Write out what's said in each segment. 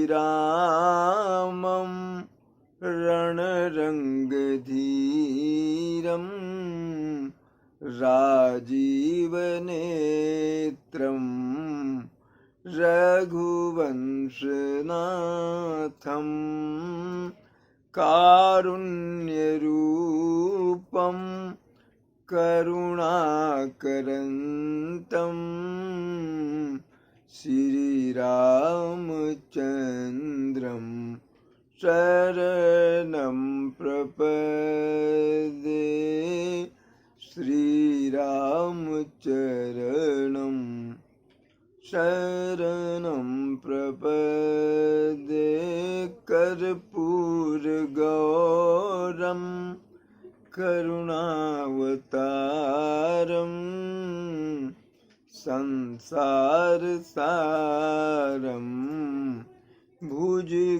श्रीरामं रणरङ्गधीरं राजीवनेत्रं रघुवंशनाथं कारुण्यरूपं करुणाकरन्तं श्रीरामचन्द्रं शरणं प्रपद्ये। श्रीरामचरणं शरणं प्रपद्ये। कर्पूरगौरं करुणावतारं संसारसारं भुजगेन्द्रहारं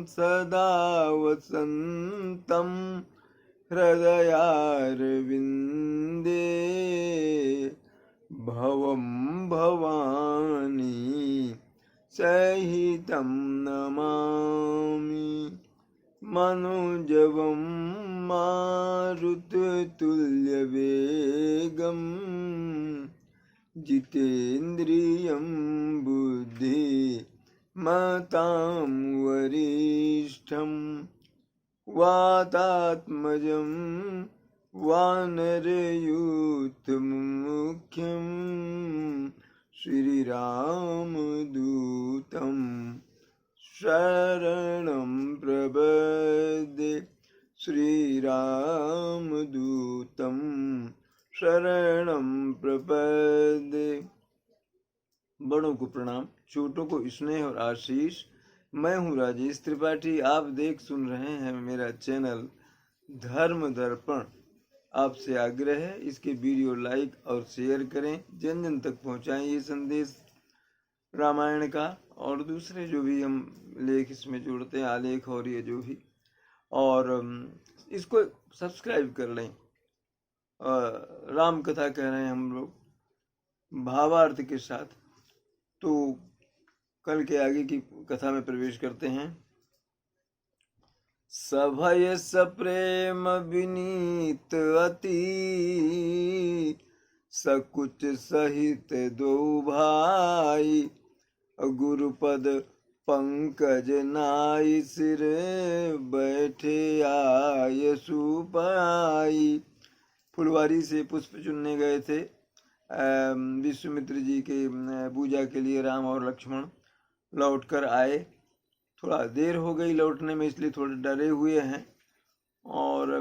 सदा वसन्तं हृदयारविन्दे। भवं भवानी सहितं नमामि। मनोजवं मारुततुल्यवेगं जितेन्द्रियं बुद्धिमतां वरिष्ठं वातात्मजं वानरयूथमुख्यं श्रीरामदूतं शरणं प्रपद्ये। श्रीरामदूतं शरणं प्रपद्ये। बड़ों को प्रणाम, छोटों को स्नेह और आशीष। मैं हूँ राजेश त्रिपाठी। आप देख सुन रहे हैं मेरा चैनल धर्म दर्पण। आपसे आग्रह है इसके वीडियो लाइक और शेयर करें, जन जन तक पहुँचाएं ये संदेश रामायण का और दूसरे जो भी हम लेख इसमें जोड़ते हैं, आलेख और ये जो भी, और इसको सब्सक्राइब कर लें। राम कथा कह रहे हैं हम लोग भावार्थ के साथ। तो कल के आगे की कथा में प्रवेश करते हैं। सभय सप्रेम विनीत अति, सकुच सहित दो भाई। गुरुपद पंकज नाई, सिर बैठे आय सुपाई। फुलवारी से पुष्प चुनने गए थे विश्वामित्र जी के पूजा के लिए राम और लक्ष्मण। लौट कर आए, थोड़ा देर हो गई लौटने में, इसलिए थोड़े डरे हुए हैं। और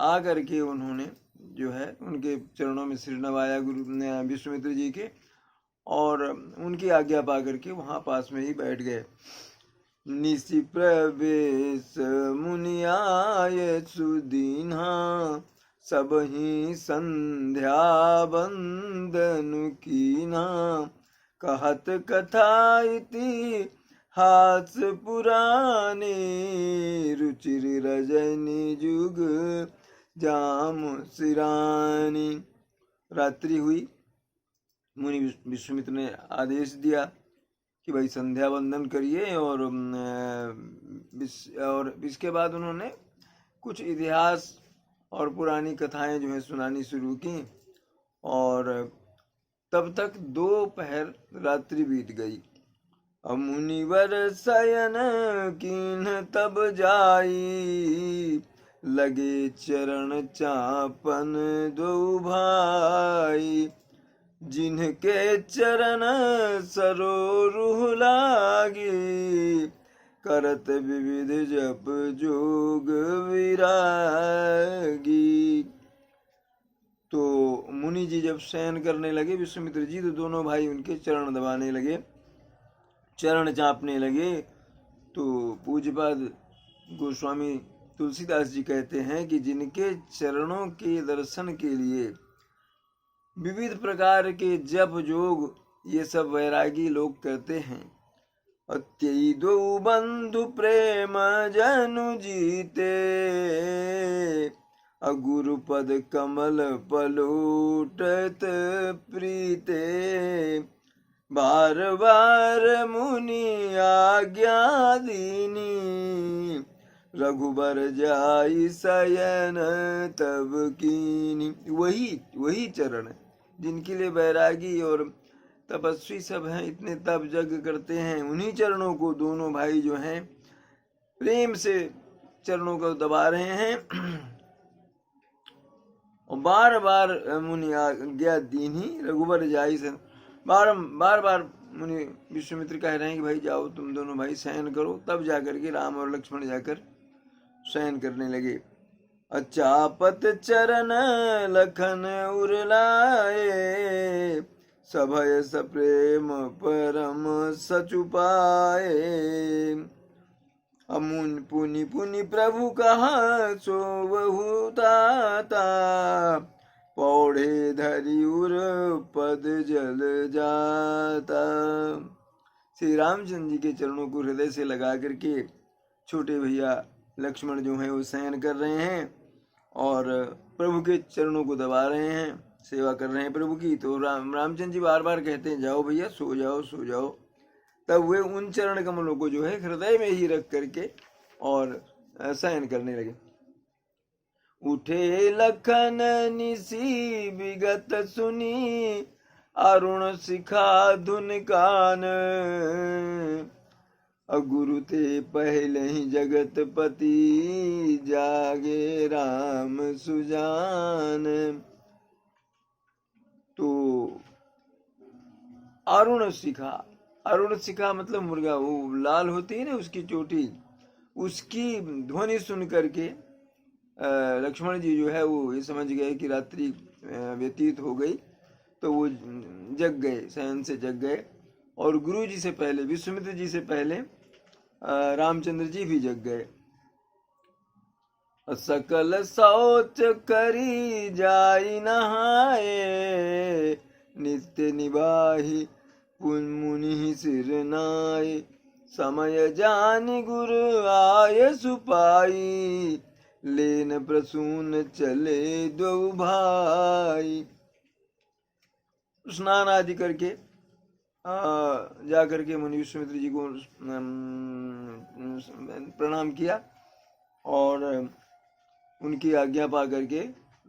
आ करके उन्होंने जो है उनके चरणों में सिर नवाया गुरु विश्वामित्र जी के, और उनकी आज्ञा पा करके वहाँ पास में ही बैठ गए। निशि प्रवेश मुनियाय सुदीन्हा, सब ही संध्या बंदन कीन्हा। कहत कथा इति हास पुराने, रुचिर रजनी जुग जाम सिरानी। रात्रि हुई, मुनि विश्वामित्र ने आदेश दिया कि भाई संध्या वंदन करिए, और इसके बाद उन्होंने कुछ इतिहास और पुरानी कथाएं जो है सुनानी शुरू की। और तब तक दोपहर रात्रि बीत गई। मुनिवर शयन कीन्ह तब जाई, लगे चरण चापन दो भाई। जिनके चरण सरोरुह लागी, करत विविध जप जोग विरागी। तो मुनि जी जब शयन करने लगे विश्वामित्र जी, तो दोनों भाई उनके चरण दबाने लगे, चरण चापने लगे। तो पूज्यपाद गोस्वामी तुलसीदास जी कहते हैं कि जिनके चरणों के दर्शन के लिए विविध प्रकार के जप जोग ये सब वैरागी लोग करते हैं। अत्यई दो बंधु प्रेम जनु जीते, अगुरुपद कमल पलोटत प्रीते। बार बार मुनि आज्ञा दीनी, रघुबर जाई शयन तब कीनी। वही चरण जिनके लिए बैरागी और तपस्वी सब हैं, इतने तप जग करते हैं, उन्हीं चरणों को दोनों भाई जो हैं प्रेम से चरणों को दबा रहे हैं। और बार बार मुनि आज्ञा दीनी, रघुबर जाई से बार बार मुनि विश्वामित्र कह रहे हैं कि भाई जाओ तुम दोनों भाई शयन करो। तब जाकर के राम और लक्ष्मण जाकर शयन करने लगे। अचापत चरण लखन उरलाए, सभय सप्रेम परम सचुपाए। अमुन पुनि पुनि प्रभु कहा सोवहु ताता, पौड़े धरि उर पद जल जाता। श्री रामचंद्र जी के चरणों को हृदय से लगा करके छोटे भैया लक्ष्मण जो हैं वो शयन कर रहे हैं और प्रभु के चरणों को दबा रहे हैं, सेवा कर रहे हैं प्रभु की। तो रामचंद्र जी बार बार कहते हैं जाओ भैया सो जाओ सो जाओ। तब वे उन चरण कमलों को जो है हृदय में ही रख करके और शयन करने लगे। उठे लखन निसी विगत सुनी, अरुण शिखा धुन कान, गुरु ते पहले ही जगत पति, जागे राम सुजान। तो अरुण शिखा मतलब मुर्गा, वो लाल होती है ना उसकी चोटी, उसकी ध्वनि सुन करके लक्ष्मण जी जो है वो ये समझ गए कि रात्रि व्यतीत हो गई, तो वो जग गए, शयन से जग गए। और गुरु जी से पहले, विश्वामित्र जी से पहले रामचंद्र जी भी जग गए। सकल शौच करी जाई नहाए, नित्य निवाही पुन मुनि सिर नाय, समय जानि गुर आय सुपाई, लेन प्रसून चले दो भाई। स्नान आदि करके जा करके मुनि विश्वामित्र जी को प्रणाम किया और उनकी आज्ञा पा करके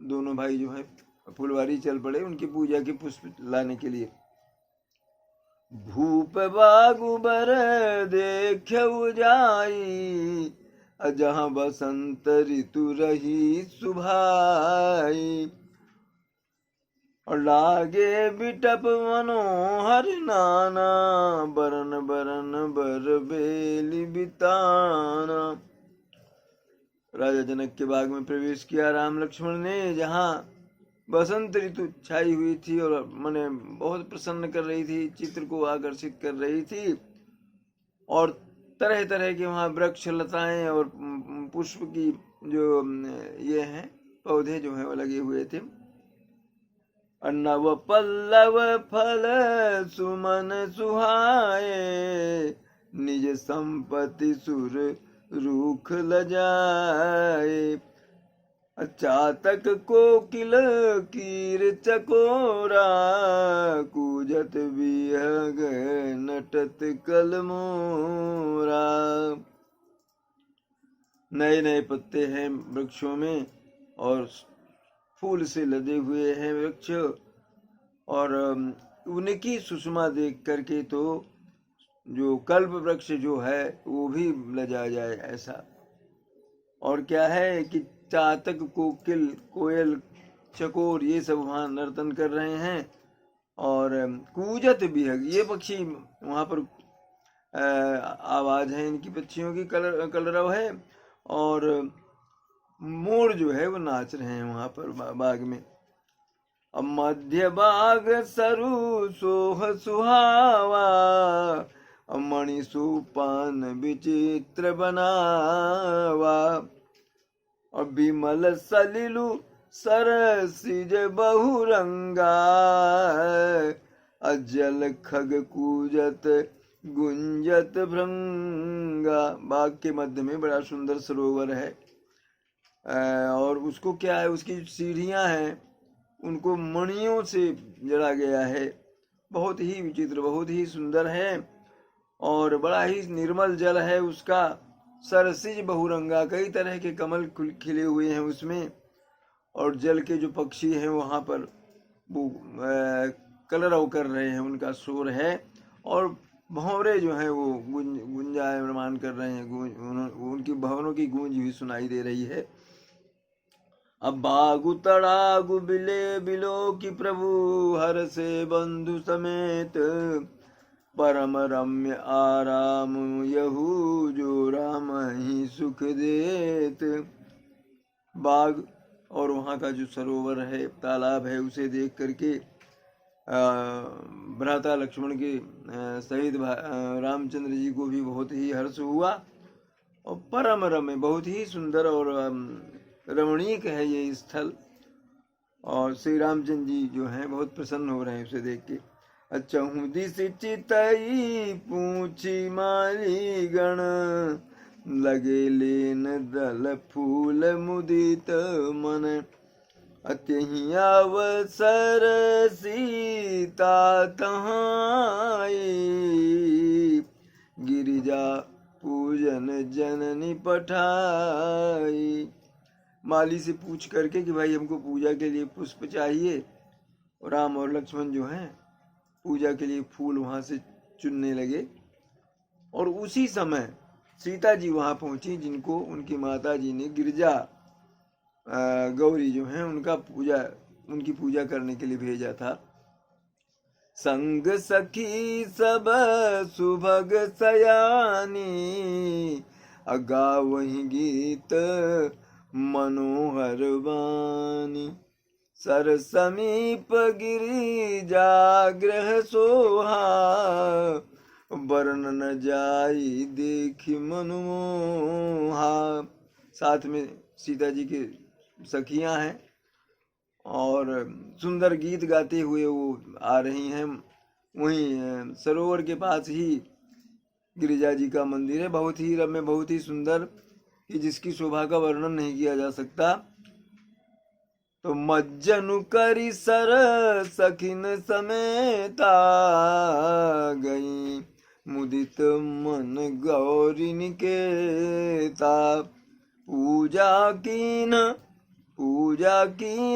दोनों भाई जो है फुलवारी चल पड़े उनकी पूजा के पुष्प लाने के लिए। भूप बागुबर देख्यउ जाई, जहाँ बसंत ऋतु रही सुभाई, और लागे बिटप मनोहर नाना, बरन बरन बर बेली बिताना। राजा जनक के बाग में प्रवेश किया राम लक्ष्मण ने, जहाँ बसंत ऋतु छाई हुई थी और मने बहुत प्रसन्न कर रही थी, चित्र को आकर्षित कर रही थी, और तरह तरह के वहाँ वृक्ष लताएं और पुष्प की जो ये हैं पौधे जो हैं वो लगे हुए थे। नव पल्लव फल सुमन सुहाए, निज संपत्ति सुर रूख लजाए, चातक कोकिल कीर चकोरा, कूजत बिहग नटत कलमोरा। नए नए पत्ते हैं वृक्षों में और फूल से लदे हुए हैं वृक्ष, और उनकी सुषमा देख करके तो जो कल्प वृक्ष जो है वो भी लजा जाए ऐसा। और क्या है कि चातक कोकिल कोयल चकोर ये सब वहाँ नर्तन कर रहे हैं, और कूजत बिहग ये पक्षी वहाँ पर आवाज है इनकी पक्षियों की कलरव है, और मोर जो है वो नाच रहे हैं वहाँ पर बाग में। अब मध्य बाग सरु सोह सुहावा, मणि सुपान विचित्र बनावा, और विमल सलिलु सरसिज बहुरंगा, अजल खग कूजत गुंजत भृंगा। बाग के मध्य में बड़ा सुंदर सरोवर है, और उसको क्या है, उसकी सीढ़ियां हैं उनको मणियों से जड़ा गया है, बहुत ही विचित्र, बहुत ही सुंदर है और बड़ा ही निर्मल जल है उसका। सरसिज बहुरंगा, कई तरह के कमल खिले हुए हैं उसमें, और जल के जो पक्षी हैं वहाँ पर वो कलरव कर रहे हैं, उनका शोर है, और भंवरे जो हैं वो गुंजायमान कर रहे हैं, उनकी भवनों की गूंज भी सुनाई दे रही है। अब बागु तड़ागु बिले बिलो की प्रभु हर से बंधु समेत, परम रम्य आराम यहू जो राम ही सुख देत। बाग और वहाँ का जो सरोवर है, तालाब है, उसे देख करके भ्राता लक्ष्मण के सहित रामचंद्र जी को भी बहुत ही हर्ष हुआ, और परम रम्य, बहुत ही सुंदर और रमणीक है ये स्थल, और श्री रामचंद्र जी जो हैं बहुत प्रसन्न हो रहे हैं उसे देख के। अच्छा हूँ दिस चितई पूछी माली गण, लगे लेन दल फूल मुदित मन, अत्यहि अवसर सीता तहाई, गिरिजा पूजन जननी पठाई। माली से पूछ करके कि भाई हमको पूजा के लिए पुष्प चाहिए, राम और लक्ष्मण जो हैं पूजा के लिए फूल वहां से चुनने लगे, और उसी समय सीता जी वहां पहुंची, जिनको उनकी माता जी ने गिरजा गौरी जो हैं उनकी पूजा करने के लिए भेजा था। संग सखी सब सुभग सयानी, अगा वही गीत मनोहर वानी, सर समीप गिरी जाग्रह सोहा, वर्ण न जाई देखी मनमोहा। साथ में सीता जी के सखियां हैं और सुंदर गीत गाते हुए वो आ रही हैं। वहीं सरोवर के पास ही गिरिजा जी का मंदिर है, बहुत ही रम्य, बहुत ही सुंदर, कि जिसकी शोभा का वर्णन नहीं किया जा सकता। तो मज्जनु करी सर सखिन समेता, गई मुदित मन गौरी निकेता, पूजा कीन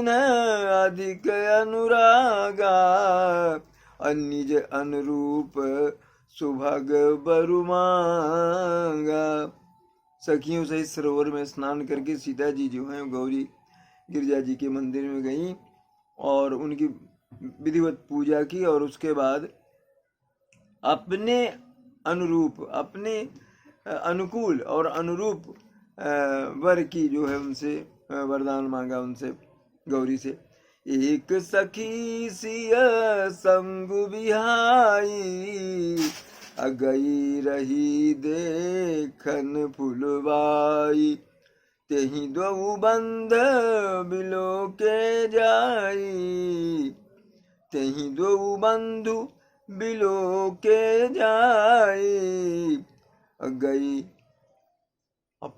अधिक अनुरागा, निज अनुरूप सुभग बरु मांगा। सखियों सहित सरोवर में स्नान करके सीता जी जो हैं गौरी गिरिजा जी के मंदिर में गई और उनकी विधिवत पूजा की, और उसके बाद अपने अनुरूप, अपने अनुकूल और अनुरूप वर की जो है उनसे वरदान मांगा, उनसे गौरी से। एक सखी सिय संग बिहाई, अगई रही देखन फुलवाई, तेहि दो बंध बिलो के जाई, तेहि दो बंधु बिलो के जाई, गई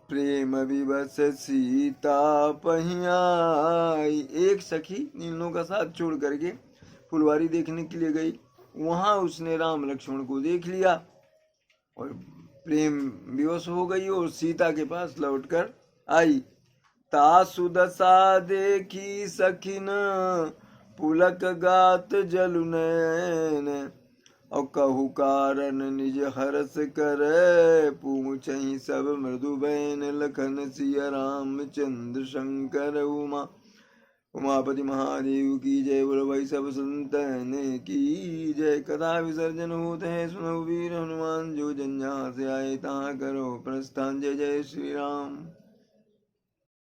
प्रेम विवश सीता पहियाई। एक सखी नीलों का साथ छोड़ करके फुलवारी देखने के लिए गई, वहां उसने राम लक्ष्मण को देख लिया और प्रेम विवश हो गई और सीता के पास लौटकर आई। तासु दशा देखी सखिन पुलक गात जलु नैन, और कहु कारण निज हरस कर, पूछहि सब मृदु बैन लखन सिया रामचंद्र शंकर। उमापति महादेव की जय, बोलो भाई सब संतन की जय। कथा विसर्जन होते हैं सुनो वीर हनुमान, जो जन जहाँ से आए तहाँ करो प्रस्थान। जय जय श्री राम।